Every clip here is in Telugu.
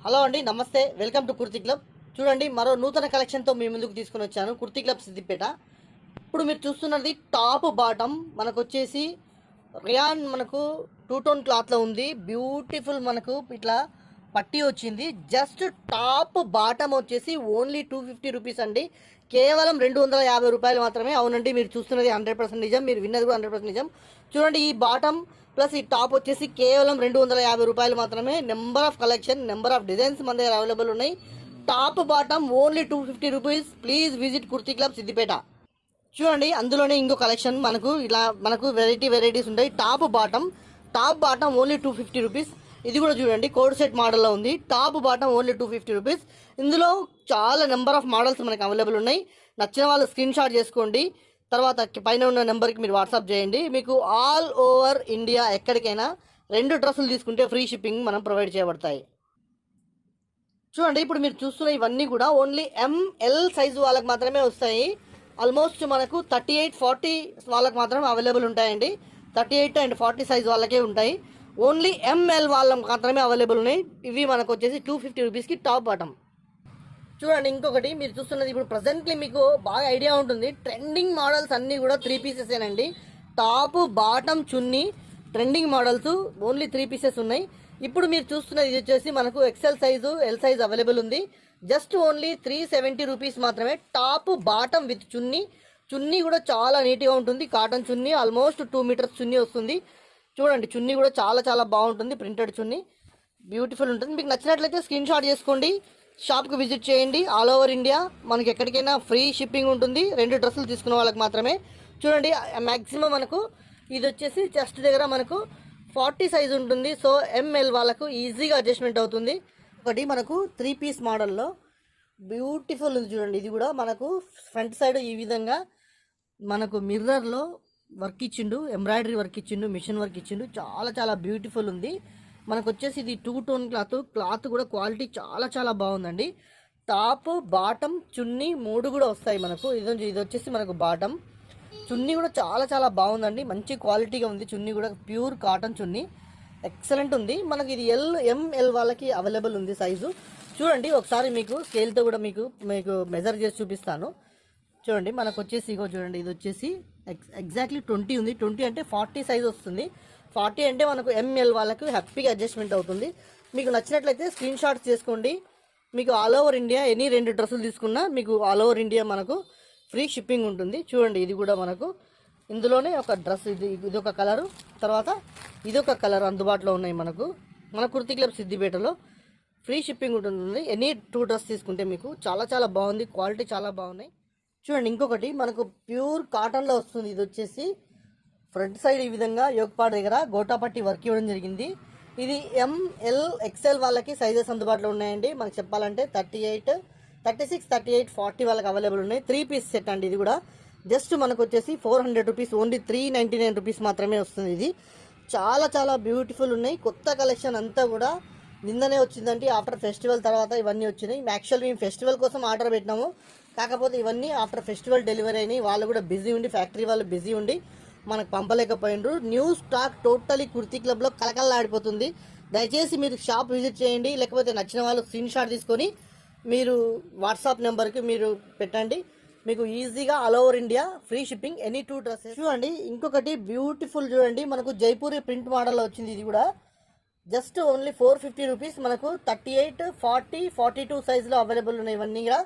హలో అండి, నమస్తే. Welcome to kurti club. చూడండి, మరో నూతన కలెక్షన్తో మీ ముందుకు తీసుకొని వచ్చాను. కుర్తీ క్లబ్ సిద్దిపేట. ఇప్పుడు మీరు చూస్తున్నది టాప్ బాటమ్ మనకు వచ్చేసి రియాన్ మనకు 2 టోన్ క్లాత్లో ఉంది. బ్యూటిఫుల్ మనకు ఇట్లా పట్టీ వచ్చింది. జస్ట్ టాప్ బాటమ్ వచ్చేసి ఓన్లీ 250 రూపీస్ అండి. కేవలం 250 రూపాయలు మాత్రమే. అవునండి, మీరు చూస్తున్నది 100% నిజం, మీరు విన్నది కూడా 100% నిజం. చూడండి, ఈ బాటమ్ ప్లస్ ఈ టాప్ వచ్చేసి కేవలం 250 రూపాయలు మాత్రమే. Number of collection, number of designs మన దగ్గర అవైలబుల్ ఉన్నాయి. Top bottom only 250 rupees. Please visit kurti club Siddipet. చూడండి, అందులోనే ఇంకో కలెక్షన్ మనకు వెరైటీస్ ఉంటాయి. Top bottom only 250 rupees. ఇది కూడా చూడండి, కోడ్ సెట్ మోడల్లో ఉంది. Top bottom only 250 rupees. ఇందులో చాలా నెంబర్ ఆఫ్ మోడల్స్ మనకి అవైలబుల్ ఉన్నాయి. నచ్చిన వాళ్ళు స్క్రీన్ షాట్ చేసుకోండి. తర్వాత పైన ఉన్న నెంబర్కి మీరు వాట్సాప్ చేయండి. మీకు ఆల్ ఓవర్ ఇండియా ఎక్కడికైనా 2 డ్రెస్సులు తీసుకుంటే ఫ్రీ షిప్పింగ్ మనం ప్రొవైడ్ చేయబడతాయి. చూడండి, ఇప్పుడు మీరు చూస్తున్న ఇవన్నీ కూడా ఓన్లీ ఎంఎల్ సైజు వాళ్ళకి మాత్రమే వస్తాయి. ఆల్మోస్ట్ మనకు 38-40 వాళ్ళకి మాత్రమే అవైలబుల్ ఉంటాయండి. 38 అండ్ 40 సైజ్ వాళ్ళకే ఉంటాయి. ఓన్లీ ఎంఎల్ వాళ్ళకి మాత్రమే అవైలబుల్ ఉన్నాయి. ఇవి మనకు వచ్చేసి 250 రూపీస్కి టాప్ బాటమ్. చూడండి, ఇంకొకటి మీరు చూస్తున్నది ఇప్పుడు ప్రజెంట్లీ మీకు బాగా ఐడియా ఉంటుంది. ట్రెండింగ్ మోడల్స్ అన్నీ కూడా 3 పీసెసేనండి. Top bottom chunni trending models only 3 pieces ఉన్నాయి. ఇప్పుడు మీరు చూస్తున్నది ఇది వచ్చేసి మనకు XL size, L size available ఉంది. జస్ట్ ఓన్లీ 370 రూపీస్ మాత్రమే. టాప్ బాటమ్ విత్ చున్నీ కూడా చాలా నీట్గా ఉంటుంది. Cotton chunni, almost 2 metres chunni వస్తుంది. చూడండి, చున్నీ కూడా చాలా చాలా బాగుంటుంది. ప్రింటెడ్ చున్నీ బ్యూటిఫుల్ ఉంటుంది. మీకు నచ్చినట్లయితే స్క్రీన్ షాట్ చేసుకోండి, షాప్కి విజిట్ చేయండి. ఆల్ ఓవర్ ఇండియా మనకి ఎక్కడికైనా ఫ్రీ షిప్పింగ్ ఉంటుంది. 2 డ్రెస్సులు తీసుకున్న వాళ్ళకి మాత్రమే. చూడండి, మ్యాక్సిమం మనకు ఇది వచ్చేసి చెస్ట్ దగ్గర మనకు 40 సైజ్ ఉంటుంది. సో ఎంఎల్ వాళ్ళకు ఈజీగా అడ్జస్ట్మెంట్ అవుతుంది. ఒకటి మనకు 3 పీస్ మోడల్లో బ్యూటిఫుల్ ఉంది. చూడండి, ఇది కూడా మనకు ఫ్రంట్ సైడ్ ఈ విధంగా మనకు మిర్రర్లో వర్క్ ఇచ్చిండు, ఎంబ్రాయిడరీ వర్క్ ఇచ్చిండు, మిషన్ వర్క్ ఇచ్చిండు. చాలా చాలా బ్యూటిఫుల్ ఉంది. మనకు వచ్చేసి ఇది 2 టోన్ క్లాత్ కూడా క్వాలిటీ చాలా చాలా బాగుందండి. టాప్ బాటమ్ చున్నీ 3 కూడా వస్తాయి మనకు. ఇది వచ్చేసి మనకు బాటమ్, చున్నీ కూడా చాలా చాలా బాగుందండి. మంచి క్వాలిటీగా ఉంది. చున్నీ కూడా ప్యూర్ కాటన్ చున్నీ, ఎక్సలెంట్ ఉంది. మనకి ఇది ఎంఎల్ వాళ్ళకి అవైలబుల్ ఉంది సైజు. చూడండి, ఒకసారి మీకు స్కేల్తో కూడా మీకు మెజర్ చేసి చూపిస్తాను. చూడండి, మనకు వచ్చేసి ఇగో చూడండి, ఇది వచ్చేసి ఎగ్జాక్ట్లీ 20 ఉంది. 20 అంటే 40 సైజ్ వస్తుంది. 40 అంటే మనకు ఎంఎల్ వాళ్ళకు హ్యాపీగా అడ్జస్ట్మెంట్ అవుతుంది. మీకు నచ్చినట్లయితే స్క్రీన్ షాట్స్ చేసుకోండి. మీకు ఆల్ ఓవర్ ఇండియా ఎనీ 2 డ్రెస్సులు తీసుకున్నా మీకు ఆల్ ఓవర్ ఇండియా మనకు ఫ్రీ షిప్పింగ్ ఉంటుంది. చూడండి, ఇది కూడా మనకు ఇందులోనే ఒక డ్రెస్, ఇదొక కలరు, తర్వాత ఇదొక కలర్ అందుబాటులో ఉన్నాయి మనకు. మన కుర్తీ క్లబ్ సిద్దిపేటలో ఫ్రీ షిప్పింగ్ ఉంటుంది. ఎనీ 2 డ్రెస్ తీసుకుంటే మీకు చాలా చాలా బాగుంది. క్వాలిటీ చాలా బాగున్నాయి. చూడండి, ఇంకొకటి మనకు ప్యూర్ కాటన్లో వస్తుంది. ఇది వచ్చేసి ఫ్రంట్ సైడ్ ఈ విధంగా యోగపాడ్ దగ్గర గోటాపట్టి వర్క్ ఇవ్వడం జరిగింది. ఇది ఎంఎల్ ఎక్స్ఎల్ వాళ్ళకి సైజెస్ అందుబాటులో ఉన్నాయండి. మనకు చెప్పాలంటే 38, 36, 38, 40 వాళ్ళకి అవైలబుల్ ఉన్నాయి. 3 పీస్ సెట్ అండి. ఇది కూడా జస్ట్ మనకు వచ్చేసి 400 రూపీస్, ఓన్లీ 399 రూపీస్ మాత్రమే వస్తుంది. ఇది చాలా చాలా బ్యూటిఫుల్ ఉన్నాయి. కొత్త కలెక్షన్ అంతా కూడా నిన్ననే వచ్చిందంటే ఆఫ్టర్ ఫెస్టివల్ తర్వాత ఇవన్నీ వచ్చినాయి. యాక్చువల్ మేము ఫెస్టివల్ కోసం ఆర్డర్ పెట్టినాము, కాకపోతే ఇవన్నీ ఆఫ్టర్ ఫెస్టివల్ డెలివరీ అయినాయి. వాళ్ళు కూడా బిజీ ఉండి, ఫ్యాక్టరీ వాళ్ళు బిజీ ఉండి మనకు పంపలేకపోయినారు. న్యూ స్టాక్ టోటలీ కుర్తీ క్లబ్లో కలకల్లాడిపోతుంది. దయచేసి మీరు షాప్ విజిట్ చేయండి, లేకపోతే నచ్చిన వాళ్ళు స్క్రీన్ షాట్ తీసుకొని మీరు వాట్సాప్ నెంబర్కి మీరు పెట్టండి. మీకు ఈజీగా all over India free shipping any 2 dresses. చూడండి, ఇంకొకటి బ్యూటిఫుల్ చూడండి, మనకు జైపూరి ప్రింట్ మోడల్లో వచ్చింది. ఇది కూడా జస్ట్ ఓన్లీ 450 రూపీస్. మనకు 38, 40, 42 సైజులో అవైలబుల్ ఉన్నాయి ఇవన్నీ కూడా.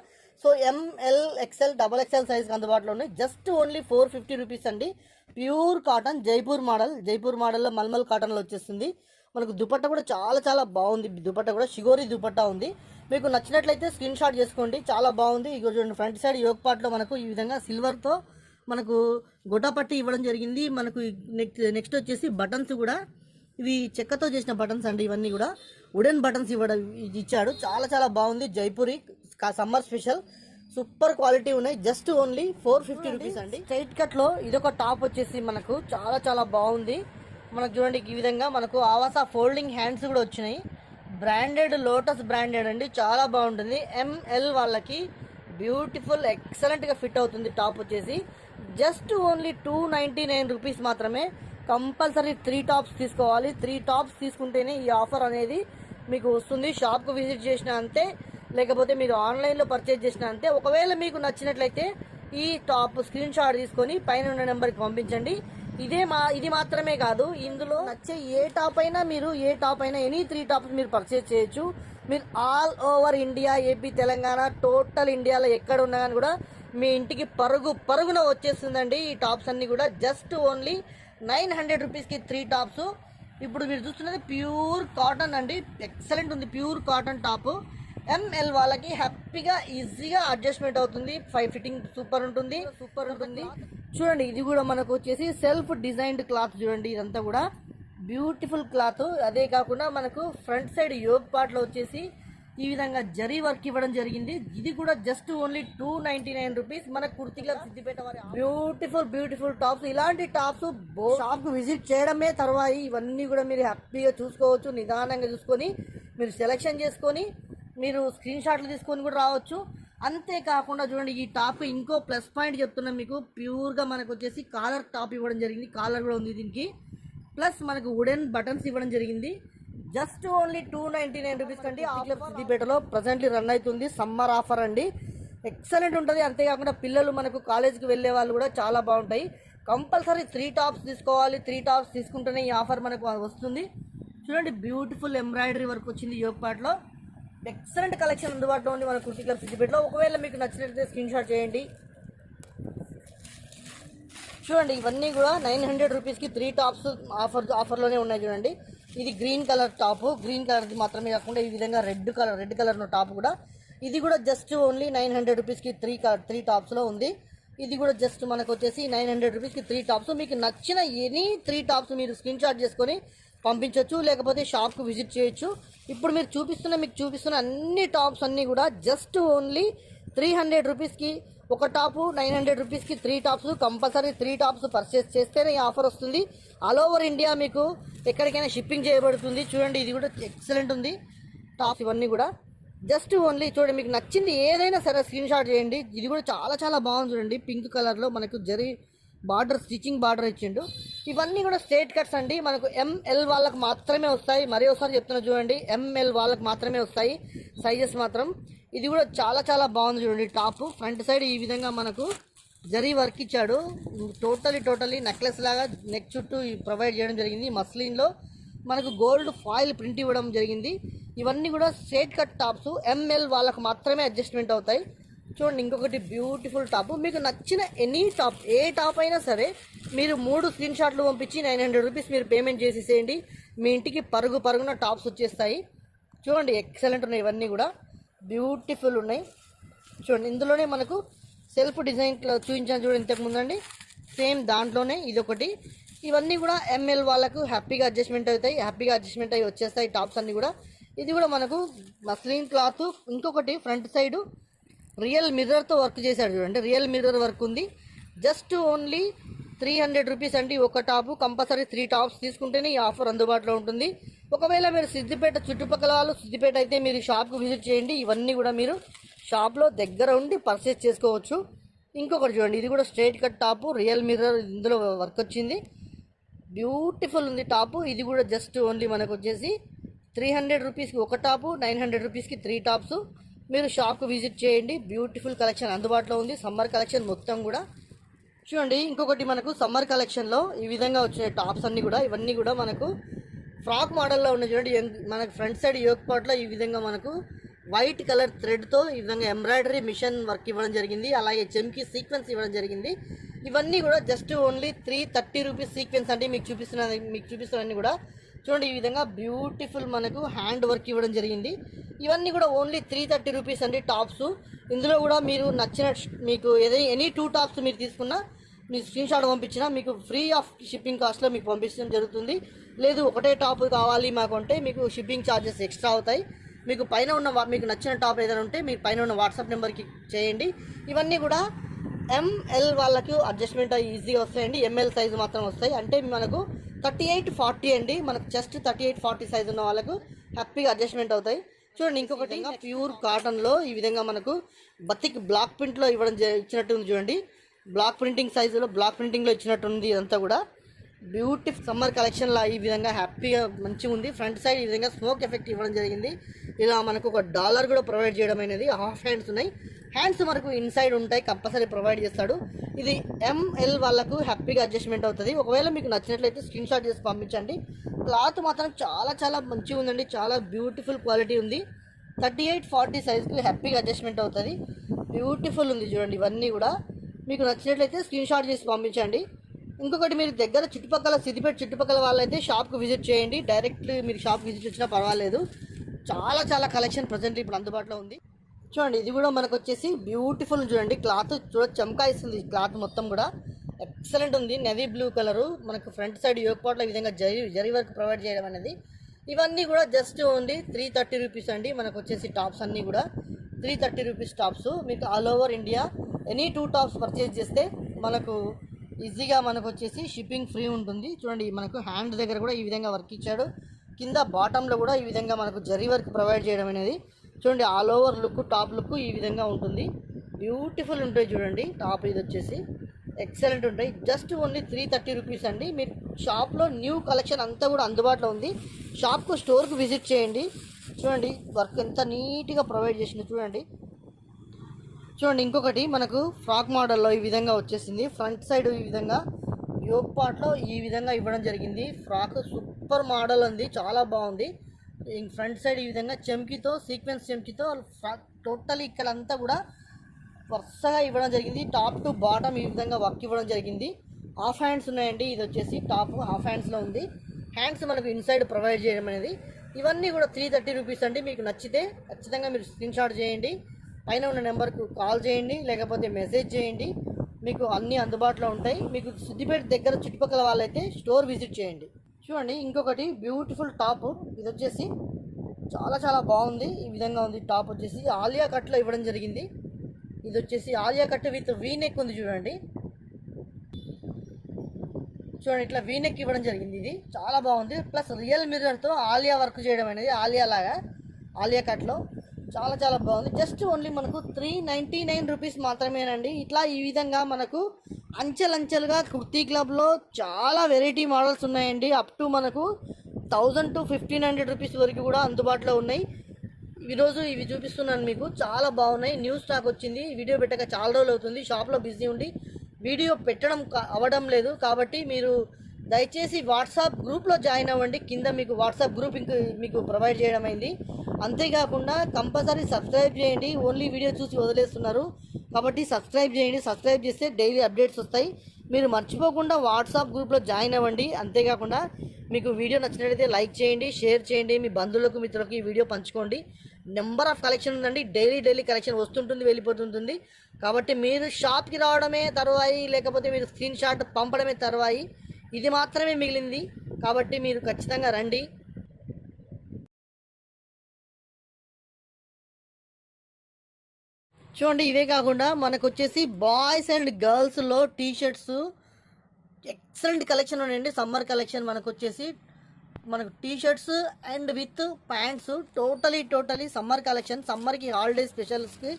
సో ఎంఎల్ ఎక్స్ఎల్, XXL సైజ్కి అందుబాటులో ఉన్నాయి. జస్ట్ ఓన్లీ 450 రూపీస్ అండి. ప్యూర్ కాటన్ జైపూర్ మోడల్లో మల్మల్ కాటన్లో వచ్చేస్తుంది. మనకు దుపట్టా కూడా చాలా చాలా బాగుంది. దుపట్టా కూడా షిగోరి దుపట్టా ఉంది. మీకు నచ్చినట్లయితే స్క్రీన్ షాట్ చేసుకోండి, చాలా బాగుంది. ఇగో చూడండి, ఫ్రంట్ సైడ్ యోగ్ పార్ట్లో మనకు ఈ విధంగా సిల్వర్తో మనకు గొడ్డపట్టి ఇవ్వడం జరిగింది. మనకు నెక్స్ట్ వచ్చేసి బటన్స్ కూడా ఇవి చెక్కతో చేసిన బటన్స్ అండి. ఇవన్నీ కూడా వుడెన్ బటన్స్ ఇచ్చాడు. చాలా చాలా బాగుంది. Jaipuri summer special super quality ఉన్నాయి. జస్ట్ ఓన్లీ 450 రూపీస్ అండి. స్ట్రైట్ కట్లో ఇదొక టాప్ వచ్చేసి మనకు చాలా చాలా బాగుంది. మనకు చూడండి, ఈ విధంగా మనకు ఆవాస ఫోల్డింగ్ హ్యాండ్స్ కూడా వచ్చినాయి. బ్రాండెడ్, లోటస్ బ్రాండెడ్ అండి, చాలా బాగుంటుంది. ఎంఎల్ వాళ్ళకి బ్యూటిఫుల్ ఎక్సలెంట్గా ఫిట్ అవుతుంది. టాప్ వచ్చేసి జస్ట్ ఓన్లీ 299 రూపీస్ మాత్రమే. కంపల్సరీ 3 టాప్స్ తీసుకోవాలి. 3 టాప్స్ తీసుకుంటేనే ఈ ఆఫర్ అనేది మీకు వస్తుంది. షాప్కు విజిట్ చేసినా అంతే, లేకపోతే మీరు ఆన్లైన్లో పర్చేజ్ చేసినా అంతే. ఒకవేళ మీకు నచ్చినట్లయితే ఈ టాప్ స్క్రీన్ షాట్ తీసుకొని పైన ఉన్న నెంబర్కి పంపించండి. ఇది మాత్రమే కాదు, ఇందులో నచ్చే ఏ టాప్ అయినా ఎనీ 3 టాప్స్ మీరు పర్చేజ్ చేయొచ్చు. మీరు all over India, AP, Telangana, total ఇండియాలో ఎక్కడ ఉన్నా కానీ కూడా మీ ఇంటికి పరుగున వచ్చేస్తుందండి. ఈ టాప్స్ అన్ని కూడా జస్ట్ ఓన్లీ 900 రూపీస్కి 3 టాప్స్. ఇప్పుడు మీరు చూస్తున్నది ప్యూర్ కాటన్ అండి, ఎక్సలెంట్ ఉంది. ప్యూర్ కాటన్ టాప్ ఎంఎల్ వాళ్ళకి హ్యాపీగా ఈజీగా అడ్జస్ట్మెంట్ అవుతుంది. ఫిట్టింగ్ సూపర్ ఉంటుంది. చూడండి, ఇది కూడా మనకు వచ్చేసి సెల్ఫ్ డిజైన్డ్ క్లాత్. చూడండి, ఇదంతా కూడా బ్యూటిఫుల్ క్లాత్. అదే కాకుండా మనకు ఫ్రంట్ సైడ్ యోగ్ పార్ట్లో వచ్చేసి ఈ విధంగా జరీ వర్క్ ఇవ్వడం జరిగింది. ఇది కూడా జస్ట్ ఓన్లీ 299 రూపీస్. మన కుర్తి క్లబ్ సిద్దిపేట వారి బ్యూటిఫుల్ టాప్స్. ఇలాంటి టాప్స్ షాప్ కు విజిట్ చేయడమే తర్వాయి. ఇవన్నీ కూడా మీరు హ్యాపీగా చూసుకోవచ్చు. నిదానంగా చూసుకొని మీరు సెలెక్షన్ చేసుకొని మీరు స్క్రీన్ షాట్లు తీసుకొని కూడా రావచ్చు. అంతేకాకుండా చూడండి, ఈ టాప్ ఇంకో ప్లస్ పాయింట్ చెప్తున్నాం మీకు. ప్యూర్గా మనకు వచ్చేసి కాలర్ టాప్ ఇవ్వడం జరిగింది. కాలర్ కూడా ఉంది దీనికి. ప్లస్ మనకు వుడెన్ బటన్స్ ఇవ్వడం జరిగింది. జస్ట్ ఓన్లీ 299 రూపీస్ కండి. సిద్దిపేటలో ప్రజెంట్లీ రన్ అవుతుంది సమ్మర్ ఆఫర్ అండి. ఎక్సలెంట్ ఉంటుంది. అంతేకాకుండా పిల్లలు మనకు కాలేజీకి వెళ్ళే వాళ్ళు కూడా చాలా బాగుంటాయి. కంపల్సరీ 3 టాప్స్ తీసుకోవాలి. 3 టాప్స్ తీసుకుంటేనే ఈ ఆఫర్ మనకు వస్తుంది. చూడండి, బ్యూటిఫుల్ ఎంబ్రాయిడరీ వర్క్ వచ్చింది యోగ్ పార్ట్లో. ఎక్సలెంట్ కలెక్షన్ అందుబాటులో ఉంది మన కుర్తి క్లబ్ సిద్దిపేటలో. ఒకవేళ మీకు నచ్చినట్లయితే స్క్రీన్ షాట్ చేయండి. చూడండి, ఇవన్నీ కూడా 900 రూపీస్కి 3 టాప్స్ ఆఫర్లోనే ఉన్నాయి. చూడండి, ఇది గ్రీన్ కలర్ టాప్. గ్రీన్ కలర్ది మాత్రమే కాకుండా ఈ విధంగా రెడ్ కలర్ టాప్ కూడా, ఇది కూడా జస్ట్ ఓన్లీ 900 రూపీస్కి 3 టాప్స్లో ఉంది. ఇది కూడా జస్ట్ మనకు వచ్చేసి 900 రూపీస్కి 3 టాప్స్. మీకు నచ్చిన ఎనీ 3 టాప్స్ మీరు స్క్రీన్ షాట్ చేసుకొని పంపించవచ్చు, లేకపోతే షాప్కు విజిట్ చేయొచ్చు. ఇప్పుడు మీకు చూపిస్తున్న అన్ని టాప్స్ అన్నీ కూడా జస్ట్ ఓన్లీ 300 రూపీస్కి ఒక టాపు, 900 రూపీస్కి 3 టాప్స్. కంపల్సరీ 3 టాప్స్ పర్చేస్ చేస్తేనే ఈ ఆఫర్ వస్తుంది. ఆల్ ఓవర్ ఇండియా మీకు ఎక్కడికైనా షిప్పింగ్ చేయబడుతుంది. చూడండి, ఇది కూడా ఎక్సలెంట్ ఉంది టాప్స్. ఇవన్నీ కూడా జస్ట్ ఓన్లీ చూడండి, మీకు నచ్చింది ఏదైనా సరే స్క్రీన్ షాట్ చేయండి. ఇది కూడా చాలా బాగుంది. చూడండి, పింక్ కలర్లో మనకు జరీ స్టిచ్చింగ్ బార్డర్ ఇచ్చిండు. ఇవన్నీ కూడా స్ట్రేట్ కట్స్ అండి. మనకు ఎంఎల్ వాళ్ళకి మాత్రమే వస్తాయి. మరీ ఒకసారి చెప్తున్నా చూడండి, ఎంఎల్ వాళ్ళకి మాత్రమే వస్తాయి సైజెస్ మాత్రం. ఇది కూడా చాలా బాగుంది. చూడండి, టాప్ ఫ్రంట్ సైడ్ ఈ విధంగా మనకు జరీ వర్క్ ఇచ్చాడు. టోటలీ నెక్లెస్ లాగా నెక్ చుట్టూ ప్రొవైడ్ చేయడం జరిగింది. మస్లిన్లో మనకు గోల్డ్ ఫాయిల్ ప్రింట్ ఇవ్వడం జరిగింది. ఇవన్నీ కూడా స్ట్రేట్ కట్ టాప్స్. ఎంఎల్ వాళ్ళకు మాత్రమే అడ్జస్ట్మెంట్ అవుతాయి. చూడండి, ఇంకొకటి బ్యూటిఫుల్ టాప్. మీకు నచ్చిన ఎనీ టాప్, ఏ టాప్ అయినా సరే మీరు 3 స్క్రీన్ షాట్లు పంపించి 900 రూపీస్ మీరు పేమెంట్ చేసేసేయండి. మీ ఇంటికి పరుగున టాప్స్ వచ్చేస్తాయి. చూడండి, ఎక్సలెంట్ ఉన్నాయి. ఇవన్నీ కూడా బ్యూటిఫుల్ ఉన్నాయి. చూడండి, ఇందులోనే మనకు సెల్ఫ్ డిజైన్ చూపించాను చూడండి ఇంతకుముందు అండి, సేమ్ దాంట్లోనే ఇదొకటి. ఇవన్నీ కూడా ఎంఎల్ వాళ్ళకు హ్యాపీగా అడ్జస్ట్మెంట్ అయ్యి వచ్చేస్తాయి టాప్స్ అన్నీ కూడా. ఇది కూడా మనకు మస్లిన్ క్లాత్. ఇంకొకటి ఫ్రంట్ సైడు రియల్ మిర్రర్తో వర్క్ చేశాడు. చూడండి, రియల్ మిర్రర్ వర్క్ ఉంది. జస్ట్ ఓన్లీ 300 రూపీస్ అండి ఒక టాపు. కంపల్సరీ 3 టాప్స్ తీసుకుంటేనే ఈ ఆఫర్ అందుబాటులో ఉంటుంది. ఒకవేళ మీరు సిద్దిపేట చుట్టుపక్కల వాళ్ళు, సిద్దిపేట అయితే మీరు షాప్కు విజిట్ చేయండి. ఇవన్నీ కూడా మీరు షాప్లో దగ్గర ఉండి పర్చేస్ చేసుకోవచ్చు. ఇంకొకటి చూడండి, ఇది కూడా straight cut top, real mirror ఇందులో వర్క్ వచ్చింది. బ్యూటిఫుల్ ఉంది టాపు. ఇది కూడా జస్ట్ ఓన్లీ మనకు వచ్చేసి 300 రూపీస్కి ఒక టాపు, 900 రూపీస్కి 3 టాప్స్. మీరు షాప్కు విజిట్ చేయండి. బ్యూటిఫుల్ కలెక్షన్ అందుబాటులో ఉంది. సమ్మర్ కలెక్షన్ మొత్తం కూడా చూడండి. ఇంకొకటి మనకు సమ్మర్ కలెక్షన్లో ఈ విధంగా వచ్చే టాప్స్ అన్నీ కూడా, ఇవన్నీ కూడా మనకు ఫ్రాక్ మోడల్లో ఉన్నాయి. చూడండి, మనకు ఫ్రంట్ సైడ్ యోక్ పార్ట్లో ఈ విధంగా మనకు వైట్ కలర్ థ్రెడ్తో ఈ విధంగా ఎంబ్రాయిడరీ మిషన్ వర్క్ ఇవ్వడం జరిగింది. అలాగే చెమ్కి సీక్వెన్స్ ఇవ్వడం జరిగింది. ఇవన్నీ కూడా జస్ట్ ఓన్లీ 330 రూపీస్ సీక్వెన్స్ అంటే మీకు చూపిస్తున్నవన్నీ కూడా చూడండి. ఈ విధంగా బ్యూటిఫుల్ మనకు హ్యాండ్ వర్క్ ఇవ్వడం జరిగింది. ఇవన్నీ కూడా ఓన్లీ 330 రూపీస్ అండి టాప్స్. ఇందులో కూడా మీరు నచ్చిన మీకు ఎనీ 2 టాప్స్ మీరు తీసుకున్నా, మీ స్క్రీన్ షాట్ పంపించినా మీకు ఫ్రీ ఆఫ్ షిప్పింగ్ కాస్ట్లో మీకు పంపించడం జరుగుతుంది. లేదు ఒకటే టాప్ కావాలి మాకు అంటే మీకు షిప్పింగ్ ఛార్జెస్ ఎక్స్ట్రా అవుతాయి. మీకు మీకు నచ్చిన టాప్ ఏదైనా ఉంటే మీరు పైన ఉన్న వాట్సాప్ నెంబర్కి చేయండి. ఇవన్నీ కూడా ఎంఎల్ వాళ్ళకు అడ్జస్ట్మెంట్ ఈజీగా వస్తాయండి. ఎంఎల్ సైజు మాత్రం వస్తాయి. అంటే మనకు 38-40 అండి. మనకు జస్ట్ 38-40 సైజు ఉన్న వాళ్ళకు హ్యాపీగా అడ్జస్ట్మెంట్ అవుతాయి. చూడండి, ఇంకొకటి ప్యూర్ కాటన్లో ఈ విధంగా మనకు బతిక్ బ్లాక్ ప్రింట్లో ఇచ్చినట్టు ఉంది. చూడండి, బ్లాక్ ప్రింటింగ్ సైజులో బ్లాక్ ప్రింటింగ్లో ఇచ్చినట్టుంది. ఇదంతా కూడా బ్యూటిఫుల్ సమ్మర్ కలెక్షన్లా ఈ విధంగా హ్యాపీగా మంచిగా ఉంది. ఫ్రంట్ సైడ్ ఈ విధంగా స్మోక్ ఎఫెక్ట్ ఇవ్వడం జరిగింది. ఇలా మనకు ఒక డాలర్ కూడా ప్రొవైడ్ చేయడం అనేది. హాఫ్ హ్యాండ్స్ ఉన్నాయి, హ్యాండ్స్ మనకు ఇన్సైడ్ ఉంటాయి, కంపల్సరీ ప్రొవైడ్ చేస్తాడు. ఇది ML వాళ్ళకు హ్యాపీగా అడ్జస్ట్మెంట్ అవుతుంది. ఒకవేళ మీకు నచ్చినట్లయితే స్క్రీన్ షాట్ చేసి పంపించండి. క్లాత్ మాత్రం చాలా చాలా మంచిగా ఉందండి, చాలా బ్యూటిఫుల్ క్వాలిటీ ఉంది. 38-40 సైజ్కి హ్యాపీగా అడ్జస్ట్మెంట్ అవుతుంది. బ్యూటిఫుల్ ఉంది చూడండి. ఇవన్నీ కూడా మీకు నచ్చినట్లయితే స్క్రీన్ షాట్ చేసి పంపించండి. ఇంకొకటి, మీరు దగ్గర చుట్టుపక్కల సిద్దిపేట చుట్టుపక్కల వాళ్ళైతే షాప్కి విజిట్ చేయండి. డైరెక్ట్ మీరు షాప్కి విజిట్ వచ్చినా పర్వాలేదు. చాలా చాలా కలెక్షన్ ప్రజెంట్ ఇప్పుడు అందుబాటులో ఉంది. చూడండి, ఇది కూడా మనకు వచ్చేసి బ్యూటిఫుల్ చూడండి. క్లాత్ చమకాయిస్తుంది. క్లాత్ మొత్తం కూడా ఎక్సలెంట్ ఉంది. నెవీ బ్లూ కలరు, మనకు ఫ్రంట్ సైడ్ యోగపాట్లో ఈ విధంగా జరీ వర్క్ ప్రొవైడ్ చేయడం అనేది. ఇవన్నీ కూడా జస్ట్ ఓన్లీ 330 రూపీస్ అండి. మనకు వచ్చేసి టాప్స్ అన్నీ కూడా 330 రూపీస్ టాప్స్. మీకు all over India any 2 tops purchase చేస్తే మనకు ఈజీగా మనకు వచ్చేసి షిప్పింగ్ ఫ్రీ ఉంటుంది. చూడండి, మనకు హ్యాండ్ దగ్గర కూడా ఈ విధంగా వర్క్ ఇచ్చాడు. కింద బాటంలో కూడా ఈ విధంగా మనకు జరీ వర్క్ ప్రొవైడ్ చేయడం అనేది. చూడండి, all over look, top look ఈ విధంగా ఉంటుంది. బ్యూటిఫుల్ ఉంటాయి చూడండి. టాప్ ఇది వచ్చేసి ఎక్సలెంట్ ఉంటాయి. జస్ట్ ఓన్లీ 330 రూపీస్ అండి. మీరు షాప్లో న్యూ కలెక్షన్ అంతా కూడా అందుబాటులో ఉంది. షాప్కు స్టోర్కు విజిట్ చేయండి. చూడండి, వర్క్ ఎంత నీట్గా ప్రొవైడ్ చేసింది చూడండి. చూడండి, ఇంకొకటి మనకు ఫ్రాక్ మోడల్లో ఈ విధంగా వచ్చేసింది. ఫ్రంట్ సైడ్ ఈ విధంగా యోక్ పార్ట్లో ఈ విధంగా ఇవ్వడం జరిగింది. ఫ్రాక్ సూపర్ మోడల్ ఉంది, చాలా బాగుంది. ఫ్రంట్ సైడ్ ఈ విధంగా చెమ్కీతో, సీక్వెన్స్ చెమ్కీతో ఫ్రాక్ టోటల్ ఇక్కడంతా కూడా వరుసగా ఇవ్వడం జరిగింది. టాప్ టు బాటమ్ ఈ విధంగా వర్క్ ఇవ్వడం జరిగింది. హాఫ్ హ్యాండ్స్ ఉన్నాయండి. ఇది వచ్చేసి టాప్ హాఫ్ హ్యాండ్స్లో ఉంది. హ్యాండ్స్ మనకు ఇన్సైడ్ ప్రొవైడ్ చేయడం అనేది. ఇవన్నీ కూడా 330 రూపీస్ అండి. మీకు నచ్చితే ఖచ్చితంగా మీరు స్క్రీన్ షాట్ చేయండి, పైన ఉన్న నెంబర్కు కాల్ చేయండి, లేకపోతే మెసేజ్ చేయండి. మీకు అన్నీ అందుబాటులో ఉంటాయి. మీకు సిద్దిపేట దగ్గర చుట్టుపక్కల వాళ్ళైతే స్టోర్ విజిట్ చేయండి. చూడండి, ఇంకొకటి బ్యూటిఫుల్ టాప్. ఇది వచ్చేసి చాలా చాలా బాగుంది. ఈ విధంగా ఉంది. టాప్ వచ్చేసి ఆలియా కట్లో ఇవ్వడం జరిగింది. ఇది వచ్చేసి ఆలియా కట్ విత్ వీనెక్ ఉంది చూడండి. చూడండి, ఇట్లా వీనెక్ ఇవ్వడం జరిగింది. ఇది చాలా బాగుంది. ప్లస్ రియల్ మిర్రర్తో ఆలియా వర్క్ చేయడం అనేది, ఆలియా లాగా ఆలియా కట్లో చాలా చాలా బాగుంది. జస్ట్ ఓన్లీ మనకు 399 రూపీస్ మాత్రమేనండి. ఇట్లా ఈ విధంగా మనకు అంచెలంచెలుగా కుర్తీ క్లబ్లో చాలా వెరైటీ మోడల్స్ ఉన్నాయండి. అప్ టు మనకు 1000 to 1500 రూపీస్ వరకు కూడా అందుబాటులో ఉన్నాయి. ఈరోజు ఇవి చూపిస్తున్నాను మీకు, చాలా బాగున్నాయి. న్యూ స్టాక్ వచ్చింది. వీడియో పెట్టక చాలా రోజులు అవుతుంది. షాప్లో బిజీ ఉండి వీడియో పెట్టడం అవ్వడం లేదు. కాబట్టి మీరు దయచేసి వాట్సాప్ గ్రూప్లో జాయిన్ అవ్వండి. కింద మీకు వాట్సాప్ గ్రూప్ మీకు ప్రొవైడ్ చేయడం అయింది. అంతేకాకుండా కంపల్సరీ సబ్స్క్రైబ్ చేయండి. ఓన్లీ వీడియో చూసి వదిలేస్తున్నారు కాబట్టి సబ్స్క్రైబ్ చేయండి. సబ్స్క్రైబ్ చేస్తే డైలీ అప్డేట్స్ వస్తాయి. మీరు మర్చిపోకుండా వాట్సాప్ గ్రూప్లో జాయిన్ అవ్వండి. అంతేకాకుండా మీకు వీడియో నచ్చినట్లయితే లైక్ చేయండి, షేర్ చేయండి, మీ బంధువులకు మిత్రులకు ఈ వీడియో పంచుకోండి. నెంబర్ ఆఫ్ కలెక్షన్ ఉందండి. డైలీ కలెక్షన్ వస్తుంటుంది, వెళ్ళిపోతుంటుంది. కాబట్టి మీరు షాప్కి రావడమే తరువాయి, లేకపోతే మీరు స్క్రీన్ షాట్ పంపడమే తరువాయి. ఇది మాత్రమే మిగిలింది. కాబట్టి మీరు ఖచ్చితంగా రండి. చూడండి, ఇవే కాకుండా మనకు వచ్చేసి బాయ్స్ అండ్ గర్ల్స్లో టీషర్ట్స్ ఎక్సలెంట్ కలెక్షన్ ఉన్నాయండి. సమ్మర్ కలెక్షన్ మనకు వచ్చేసి మనకు t-shirts and with pants totally summer collection. సమ్మర్కి హాలిడే స్పెషల్స్కి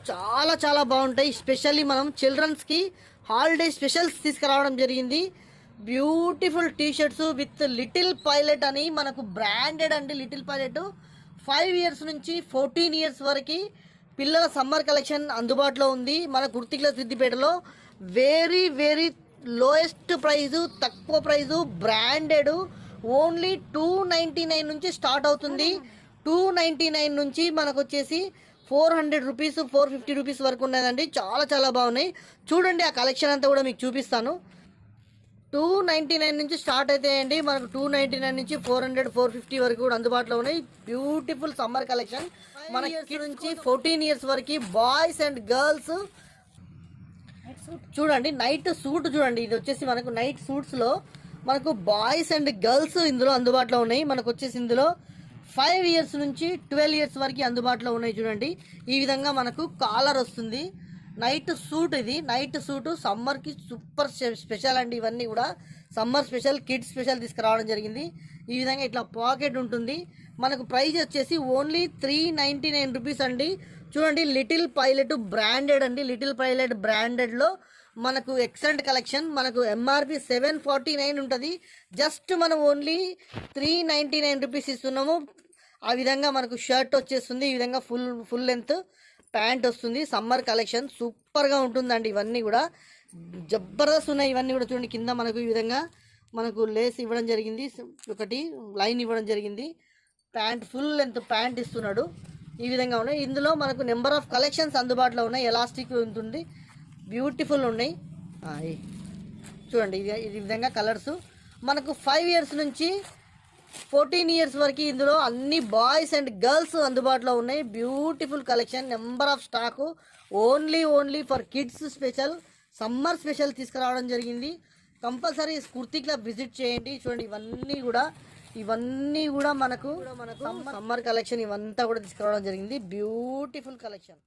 చాలా చాలా బాగుంటాయి. స్పెషల్లీ మనం చిల్డ్రన్స్కి హాలిడే స్పెషల్స్ తీసుకురావడం జరిగింది. Beautiful t-shirts with little pilot అని మనకు బ్రాండెడ్ అండి. లిటిల్ పైలట్ 5 years నుంచి 14 years వరకు పిల్లల సమ్మర్ కలెక్షన్ అందుబాటులో ఉంది మన కుర్తీ క్లబ్ సిద్దిపేటలో. వెరీ లోయెస్ట్ ప్రైజు, తక్కువ ప్రైజు, బ్రాండెడ్. ఓన్లీ 299 నుంచి స్టార్ట్ అవుతుంది. 299 నుంచి మనకు వచ్చేసి 400 రూపీస్, 450 రూపీస్ వరకు ఉన్నదండి. చాలా చాలా బాగున్నాయి. చూడండి, ఆ కలెక్షన్ అంతా కూడా మీకు చూపిస్తాను. 299 నుంచి స్టార్ట్ అవుతాయండి. మనకు 299 నుంచి 400, 450 వరకు కూడా అందుబాటులో ఉన్నాయి. Beautiful summer collection. మన కిడ్స్ నుంచి 14 years వరకు బాయ్స్ అండ్ గర్ల్స్. చూడండి, నైట్ సూట్ చూడండి. ఇది వచ్చేసి మనకు నైట్ సూట్స్లో మనకు బాయ్స్ అండ్ గర్ల్స్ ఇందులో అందుబాటులో ఉన్నాయి. మనకు వచ్చేసి ఇందులో 5 years నుంచి 12 years వరకు అందుబాటులో ఉన్నాయి. చూడండి, ఈ విధంగా మనకు కాలర్ వస్తుంది. నైట్ సూట్, ఇది నైట్ సూట్ సమ్మర్కి సూపర్ స్పెషల్ అండి. ఇవన్నీ కూడా సమ్మర్ స్పెషల్, కిడ్స్ స్పెషల్ తీసుకురావడం జరిగింది. ఈ విధంగా ఇట్లా పాకెట్ ఉంటుంది. మనకు ప్రైస్ వచ్చేసి ఓన్లీ 399 రూపీస్ అండి. చూడండి, లిటిల్ పైలట్ బ్రాండెడ్ అండి. లిటిల్ పైలట్ బ్రాండెడ్లో మనకు ఎక్సలెంట్ కలెక్షన్. మనకు ఎంఆర్పి 749 ఉంటుంది, జస్ట్ మనం ఓన్లీ 399 రూపీస్ ఇస్తున్నాము. ఆ విధంగా మనకు షర్ట్ వచ్చేస్తుంది, ఈ విధంగా ఫుల్ లెంత్ ప్యాంట్ వస్తుంది. సమ్మర్ కలెక్షన్ సూపర్గా ఉంటుందండి. ఇవన్నీ కూడా జబర్దస్త్ ఉన్నాయి. ఇవన్నీ కూడా చూడండి, కింద మనకు ఈ విధంగా మనకు లేస్ ఇవ్వడం జరిగింది, ఒకటి లైన్ ఇవ్వడం జరిగింది. ప్యాంట్ ఫుల్ లెంత్ ప్యాంట్ ఇస్తున్నాడు. ఈ విధంగా ఉన్నాయి. ఇందులో మనకు నెంబర్ ఆఫ్ కలెక్షన్స్ అందుబాటులో ఉన్నాయి. ఎలాస్టిక్ ఉంటుంది, బ్యూటిఫుల్ ఉన్నాయి. చూడండి ఈ విధంగా కలర్స్ మనకు 5 ఇయర్స్ నుంచి 14 ఇయర్స్ వరకు ఇందులో అన్ని బాయ్స్ అండ్ గర్ల్స్ అందుబాటులో ఉన్నాయి. Beautiful collection, number of stock, only for kids special, summer special తీసుకురావడం జరిగింది. కంపల్సరీ కుర్తీ క్లబ్ విజిట్ చేయండి. చూడండి ఇవన్నీ కూడా మనకు సమ్మర్ కలెక్షన్ ఇవంతా కూడా తీసుకురావడం జరిగింది. Beautiful collection.